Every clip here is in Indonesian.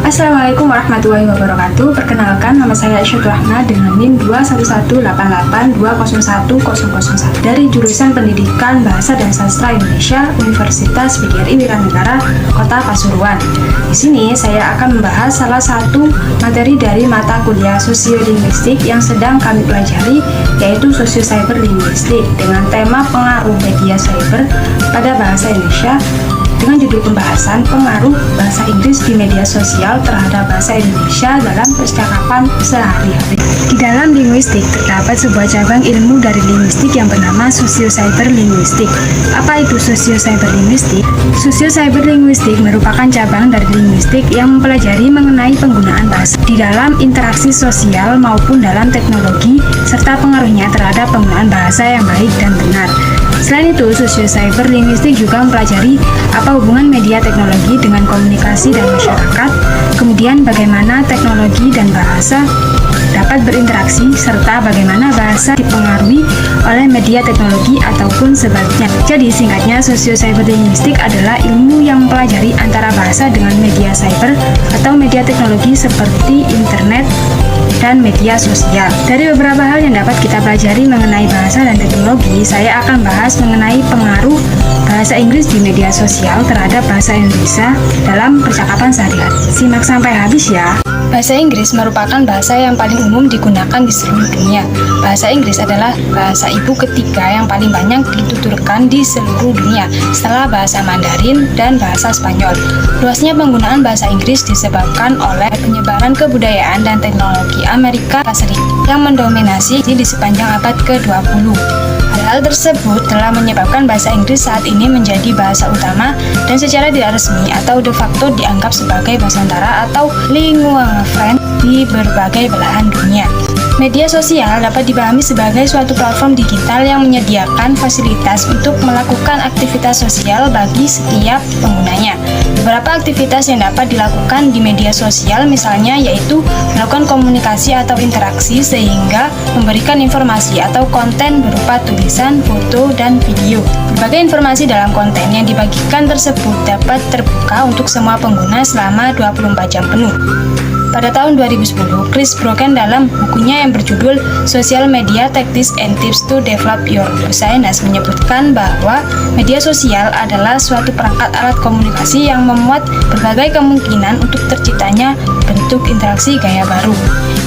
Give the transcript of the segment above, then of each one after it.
Assalamualaikum warahmatullahi wabarakatuh. Perkenalkan, nama saya Aisyah Rahma dengan NIM 21188201001 dari jurusan Pendidikan Bahasa dan Sastra Indonesia Universitas PGRI Wiranegara, Kota Pasuruan. Di sini saya akan membahas salah satu materi dari mata kuliah Sosiolinguistik yang sedang kami pelajari, yaitu Sosio-Cyberlinguistik dengan tema pengaruh media cyber pada bahasa Indonesia, dengan judul pembahasan pengaruh bahasa Inggris di media sosial terhadap bahasa Indonesia dalam percakapan sehari-hari. Di dalam linguistik terdapat sebuah cabang ilmu dari linguistik yang bernama Sosio-Cyberlinguistik. Apa itu Sosio-Cyberlinguistik? Sosio-Cyberlinguistik merupakan cabang dari linguistik yang mempelajari mengenai penggunaan bahasa di dalam interaksi sosial maupun dalam teknologi serta pengaruhnya terhadap penggunaan bahasa yang baik dan benar. Selain itu, Sosio-Cyberlinguistik juga mempelajari apa hubungan media teknologi dengan komunikasi dan masyarakat, kemudian bagaimana teknologi dan bahasa dapat berinteraksi, serta bagaimana bahasa dipengaruhi oleh media teknologi ataupun sebaliknya. Jadi singkatnya, Sosio-Cyberlinguistik adalah ilmu yang mempelajari antara bahasa dengan media cyber atau media teknologi seperti internet dan media sosial. Dari beberapa hal yang dapat kita pelajari mengenai bahasa dan teknologi, saya akan bahas mengenai pengaruh bahasa Inggris di media sosial terhadap bahasa Indonesia dalam percakapan sehari-hari. Simak sampai habis ya. Bahasa Inggris merupakan bahasa yang paling umum digunakan di seluruh dunia. Bahasa Inggris adalah bahasa ibu ketiga yang paling banyak dituturkan di seluruh dunia setelah bahasa Mandarin dan bahasa Spanyol. Luasnya penggunaan bahasa Inggris disebabkan oleh penyebaran kebudayaan dan teknologi Amerika Serikat yang mendominasi di sepanjang abad ke-20. Hal tersebut telah menyebabkan bahasa Inggris saat ini menjadi bahasa utama dan secara tidak resmi atau de facto dianggap sebagai bahasa antara atau lingua franca di berbagai belahan dunia. Media sosial dapat dipahami sebagai suatu platform digital yang menyediakan fasilitas untuk melakukan aktivitas sosial bagi setiap penggunanya. Beberapa aktivitas yang dapat dilakukan di media sosial misalnya yaitu melakukan komunikasi atau interaksi sehingga memberikan informasi atau konten berupa tulisan, foto, dan video. Berbagai informasi dalam konten yang dibagikan tersebut dapat terbuka untuk semua pengguna selama 24 jam penuh. Pada tahun 2010, Chris Brogan dalam bukunya yang berjudul Social Media Tactics and Tips to Develop Your Business menyebutkan bahwa media sosial adalah suatu perangkat alat komunikasi yang memuat berbagai kemungkinan untuk terciptanya bentuk interaksi gaya baru.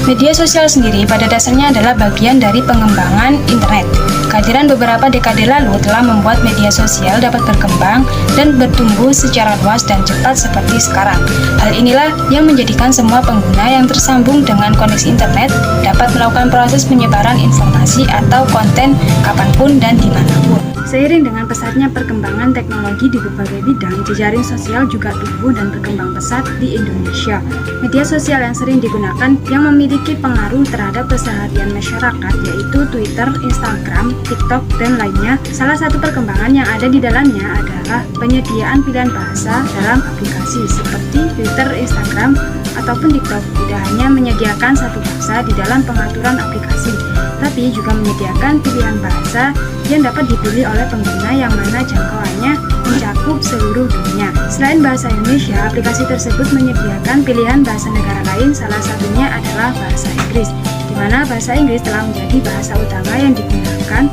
Media sosial sendiri pada dasarnya adalah bagian dari pengembangan internet. Kehadiran beberapa dekade lalu telah membuat media sosial dapat berkembang dan bertumbuh secara luas dan cepat seperti sekarang. Hal inilah yang menjadikan semua pengguna yang tersambung dengan koneksi internet dapat melakukan proses penyebaran informasi atau konten kapanpun dan dimanapun. Seiring dengan pesatnya perkembangan teknologi di berbagai bidang, jejaring sosial juga tumbuh dan berkembang pesat di Indonesia. Media sosial yang sering digunakan yang memiliki pengaruh terhadap keseharian masyarakat yaitu Twitter, Instagram, TikTok, dan lainnya. Salah satu perkembangan yang ada di dalamnya adalah penyediaan pilihan bahasa dalam aplikasi seperti Twitter, Instagram, ataupun TikTok. Tidak hanya menyediakan satu bahasa di dalam pengaturan aplikasi, tapi juga menyediakan pilihan bahasa yang dapat dipilih oleh pengguna yang mana jangkauannya mencakup seluruh dunia. Selain bahasa Indonesia, aplikasi tersebut menyediakan pilihan bahasa negara lain, salah satunya adalah bahasa Inggris, di mana bahasa Inggris telah menjadi bahasa utama yang digunakan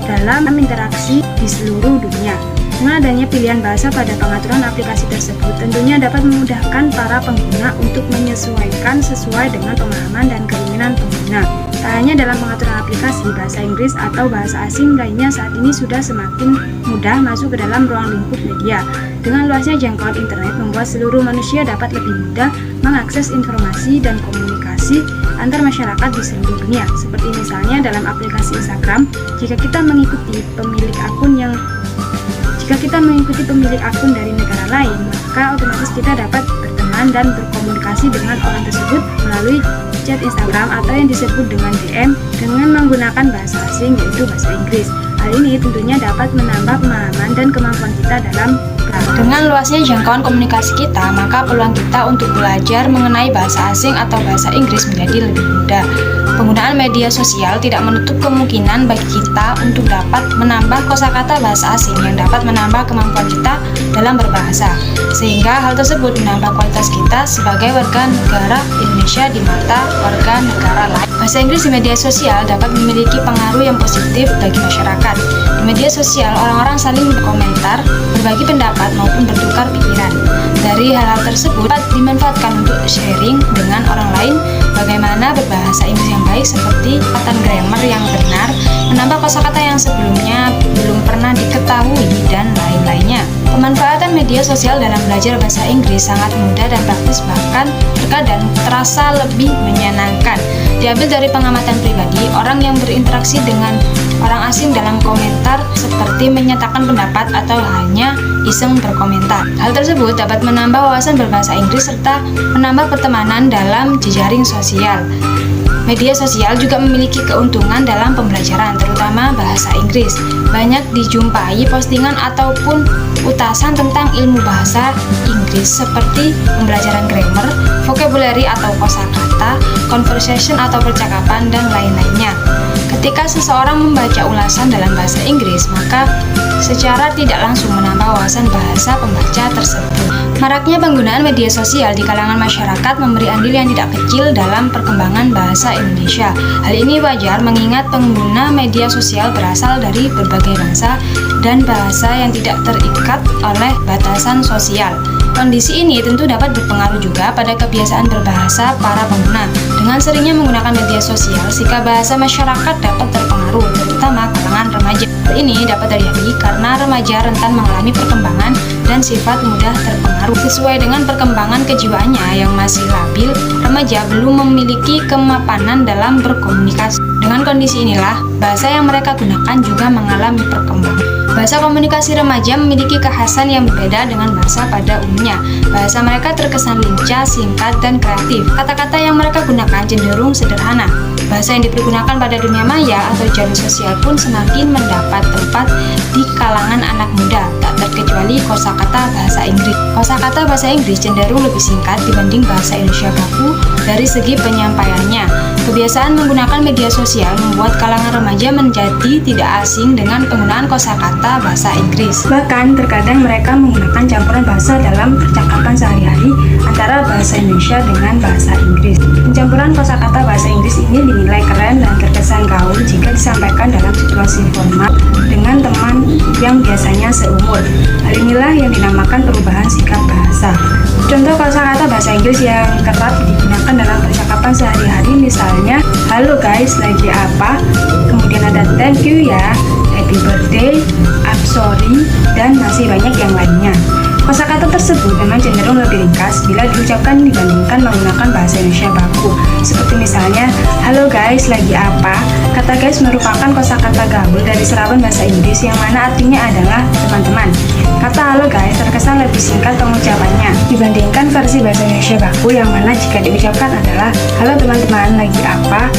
dalam interaksi di seluruh dunia. Dengan adanya pilihan bahasa pada pengaturan aplikasi tersebut, tentunya dapat memudahkan para pengguna untuk menyesuaikan sesuai dengan pemahaman dan keinginan pengguna. Tak hanya dalam pengaturan aplikasi, bahasa Inggris atau bahasa asing lainnya saat ini sudah semakin mudah masuk ke dalam ruang lingkup media. Dengan luasnya jangkauan internet membuat seluruh manusia dapat lebih mudah mengakses informasi dan komunikasi antar masyarakat di seluruh dunia. Seperti misalnya dalam aplikasi Instagram, jika kita mengikuti pemilik akun dari negara lain, maka otomatis kita dapat berteman dan berkomunikasi dengan orang tersebut melalui chat Instagram atau yang disebut dengan DM dengan menggunakan bahasa asing yaitu bahasa Inggris. Hal ini tentunya dapat menambah pemahaman dan kemampuan kita dalam dengan luasnya jangkauan komunikasi kita, maka peluang kita untuk belajar mengenai bahasa asing atau bahasa Inggris menjadi lebih mudah. Penggunaan media sosial tidak menutup kemungkinan bagi kita untuk dapat menambah kosakata bahasa asing yang dapat menambah kemampuan kita dalam berbahasa, sehingga hal tersebut menambah kualitas kita sebagai warga negara Indonesia di mata warga negara lain. Bahasa Inggris di media sosial dapat memiliki pengaruh yang positif bagi masyarakat. Di media sosial, orang-orang saling berkomentar, berbagi pendapat maupun bertukar pikiran. Dari hal-hal tersebut dimanfaatkan untuk sharing dengan orang lain bagaimana berbahasa Inggris yang baik, seperti kata grammar yang benar, menambah kosakata yang sebelumnya belum pernah diketahui, dan lain-lainnya. Pemanfaatan media sosial dalam belajar bahasa Inggris sangat mudah dan praktis, bahkan terkadang terasa lebih menyenangkan. Diambil dari pengamatan pribadi, orang yang berinteraksi dengan orang asing dalam komentar seperti menyatakan pendapat atau hanya iseng berkomentar. Hal tersebut dapat menambah wawasan berbahasa Inggris serta menambah pertemanan dalam jejaring sosial. Media sosial juga memiliki keuntungan dalam pembelajaran, terutama bahasa Inggris. Banyak dijumpai postingan ataupun utasan tentang ilmu bahasa Inggris seperti pembelajaran grammar, vocabulary atau kosakata, conversation atau percakapan, dan lain-lainnya. Ketika seseorang membaca ulasan dalam bahasa Inggris, maka secara tidak langsung menambah wawasan bahasa pembaca tersebut. Maraknya penggunaan media sosial di kalangan masyarakat memberi andil yang tidak kecil dalam perkembangan bahasa Indonesia. Hal ini wajar mengingat pengguna media sosial berasal dari berbagai bangsa dan bahasa yang tidak terikat oleh batasan sosial. Kondisi ini tentu dapat berpengaruh juga pada kebiasaan berbahasa para pengguna. Dengan seringnya menggunakan media sosial, sikap bahasa masyarakat dapat terpengaruh, terutama kalangan remaja. Hal ini dapat terjadi karena remaja rentan mengalami perkembangan dan sifat mudah terpengaruh. Sesuai dengan perkembangan kejiwaannya yang masih labil, remaja belum memiliki kemapanan dalam berkomunikasi. Dengan kondisi inilah, bahasa yang mereka gunakan juga mengalami perkembangan. Bahasa komunikasi remaja memiliki kekhasan yang berbeda dengan bahasa pada umumnya. Bahasa mereka terkesan lincah, singkat, dan kreatif. Kata-kata yang mereka gunakan cenderung sederhana. Bahasa yang dipergunakan pada dunia maya atau jalur sosial pun semakin mendapat tempat di kalangan anak muda, tak terkecuali kosakata bahasa Inggris. Kosakata bahasa Inggris cenderung lebih singkat dibanding bahasa Indonesia baku dari segi penyampaiannya. Kebiasaan menggunakan media sosial membuat kalangan remaja menjadi tidak asing dengan penggunaan kosakata bahasa Inggris. Bahkan terkadang mereka menggunakan campuran bahasa dalam percakapan sehari-hari antara bahasa Indonesia dengan bahasa Inggris. Pencampuran kosakata bahasa Inggris ini dinilai keren dan terkesan gaul jika disampaikan dalam situasi formal dengan teman yang biasanya seumur. Hal inilah yang dinamakan perubahan sikap bahasa. Contoh kosakata bahasa Inggris yang kerap digunakan dalam percakapan sehari-hari misalnya, halo guys, lagi apa? Kemudian ada thank you ya, happy birthday, I'm sorry, dan masih banyak yang lainnya. Kosakata tersebut memang cenderung lebih ringkas bila diucapkan dibandingkan menggunakan bahasa Indonesia baku. Seperti misalnya, halo guys, lagi apa? Kata guys merupakan kosakata gaul dari serapan bahasa Inggris yang mana artinya adalah teman-teman. Kata halo guys terkesan lebih singkat pengucapannya dibandingkan versi bahasa Indonesia baku yang mana jika diucapkan adalah halo teman-teman, lagi apa?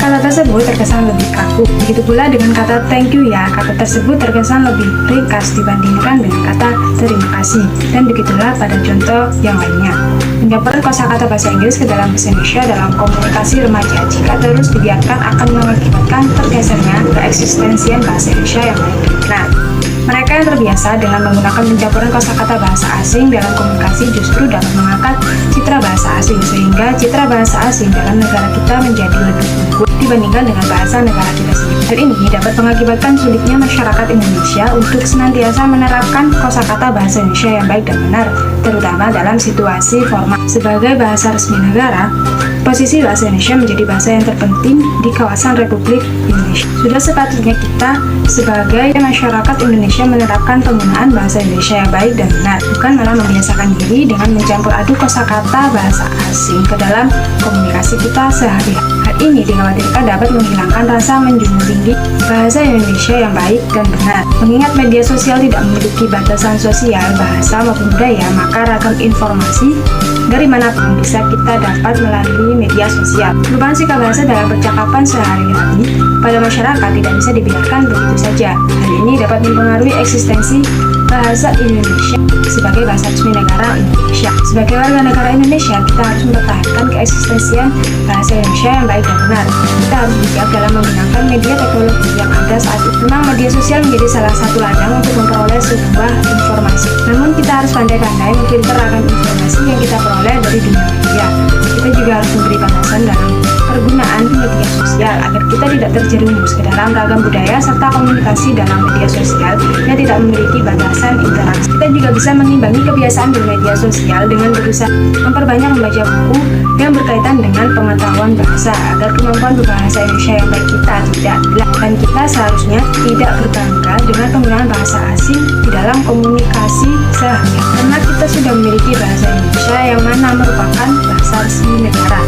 Kata tersebut terkesan lebih kaku. Begitu pula dengan kata thank you ya, kata tersebut terkesan lebih ringkas dibandingkan dengan kata terima kasih. Dan begitulah pada contoh yang lainnya. Pencampuran kosakata bahasa Inggris ke dalam bahasa Indonesia dalam komunikasi remaja jika terus dibiarkan akan mengakibatkan tergesernya keeksistensian bahasa Indonesia yang baik. Nah, mereka yang terbiasa dengan menggunakan pencampuran kosakata bahasa asing dalam komunikasi justru dapat mengangkat citra bahasa asing, sehingga citra bahasa asing dalam negara kita menjadi lebih unggul dibandingkan dengan bahasa negara kita sendiri. Hal ini dapat mengakibatkan sulitnya masyarakat Indonesia untuk senantiasa menerapkan kosakata bahasa Indonesia yang baik dan benar, terutama dalam situasi formal. Sebagai bahasa resmi negara, posisi bahasa Indonesia menjadi bahasa yang terpenting di kawasan Republik Indonesia. Sudah sepatutnya kita sebagai masyarakat Indonesia menerapkan penggunaan bahasa Indonesia yang baik dan benar, bukan malah membiasakan diri dengan mencampur aduk kosakata bahasa asing ke dalam komunikasi kita sehari-hari. Hal ini dikhawatirkan dapat menghilangkan rasa menjunjung tinggi bahasa Indonesia yang baik dan benar. Mengingat media sosial tidak memiliki batasan sosial, bahasa maupun budaya, maka ragam informasi dari manapun bisa kita dapat melalui media sosial. Perubahan sikap bahasa dalam percakapan sehari-hari pada masyarakat tidak bisa dibiarkan begitu saja. Hal ini dapat mempengaruhi eksistensi bahasa Indonesia sebagai bahasa resmi negara Indonesia. Sebagai warga negara Indonesia, kita harus mempertahankan keeksistensian bahasa Indonesia yang baik dan benar. Kita harus bijak dalam menggunakan media teknologi yang ada saat itu. Memang media sosial menjadi salah satu ladang untuk memperoleh sebuah informasi. Namun kita harus pandai-pandai memfilter akan informasi yang kita peroleh dari dunia media. Kita juga harus memberi batasan dalam penggunaan media sosial agar kita tidak terjerumus ke dalam ragam budaya serta komunikasi dalam media sosial yang tidak memiliki batasan interaksi. Kita juga bisa mengimbangi kebiasaan bermedia sosial dengan berusaha memperbanyak membaca buku yang berkaitan dengan pengetahuan bahasa agar kemampuan berbahasa Indonesia yang baik kita tidak hilang. Dan kita seharusnya tidak berbangga dengan penggunaan bahasa asing di dalam komunikasi sehari-hari karena kita sudah memiliki bahasa Indonesia yang mana merupakan bahasa resmi negara.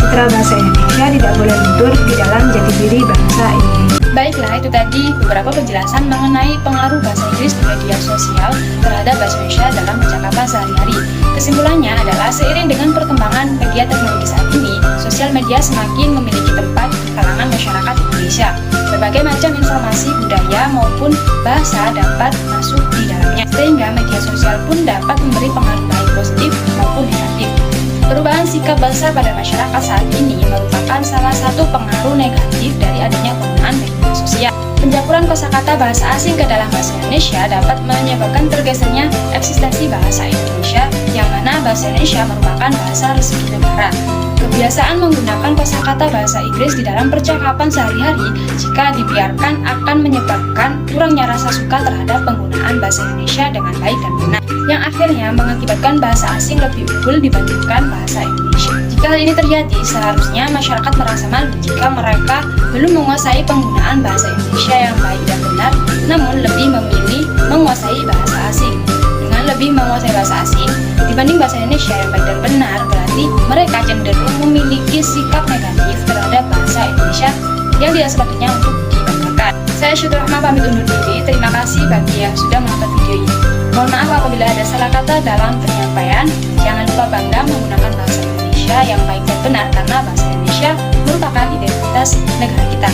Citra bahasa Indonesia tidak boleh luntur di dalam jati diri bangsa Indonesia. Baiklah, itu tadi beberapa penjelasan mengenai pengaruh bahasa Inggris di media sosial terhadap bahasa Indonesia dalam percakapan sehari-hari. Kesimpulannya adalah seiring dengan perkembangan media teknologi saat ini, sosial media semakin memiliki tempat di kalangan masyarakat Indonesia. Berbagai macam informasi, budaya maupun bahasa dapat masuk di dalamnya, sehingga media sosial pun dapat memberi pengaruh baik positif maupun negatif. Perubahan sikap bangsa pada masyarakat saat ini merupakan salah satu pengaruh negatif dari adanya penggunaan media sosial. Pencampuran kosakata bahasa asing ke dalam bahasa Indonesia dapat menyebabkan tergesernya eksistensi bahasa Indonesia, yang mana bahasa Indonesia merupakan bahasa resmi negara. Kebiasaan menggunakan kosakata bahasa Inggris di dalam percakapan sehari-hari jika dibiarkan akan menyebabkan kurangnya rasa suka terhadap penggunaan bahasa Indonesia dengan baik dan benar, yang akhirnya mengakibatkan bahasa asing lebih unggul dibandingkan bahasa Indonesia. Jika hal ini terjadi, seharusnya masyarakat merasa malu jika mereka belum menguasai penggunaan bahasa Indonesia yang baik dan benar, namun lebih memilih menguasai bahasa asing. Dengan lebih menguasai bahasa asing dibanding bahasa Indonesia yang baik dan benar, berarti mereka cenderung memiliki sikap negatif terhadap bahasa Indonesia yang tidak sepatutnya untuk dibanggakan. Saya Syukur Rahma pamit undur diri. Terima kasih bagi yang sudah menonton video ini. Mohon maaf apabila ada salah kata dalam penyampaian. Jangan lupa bangga menggunakan bahasa Indonesia yang baik dan benar, karena bahasa Indonesia merupakan identitas negara kita.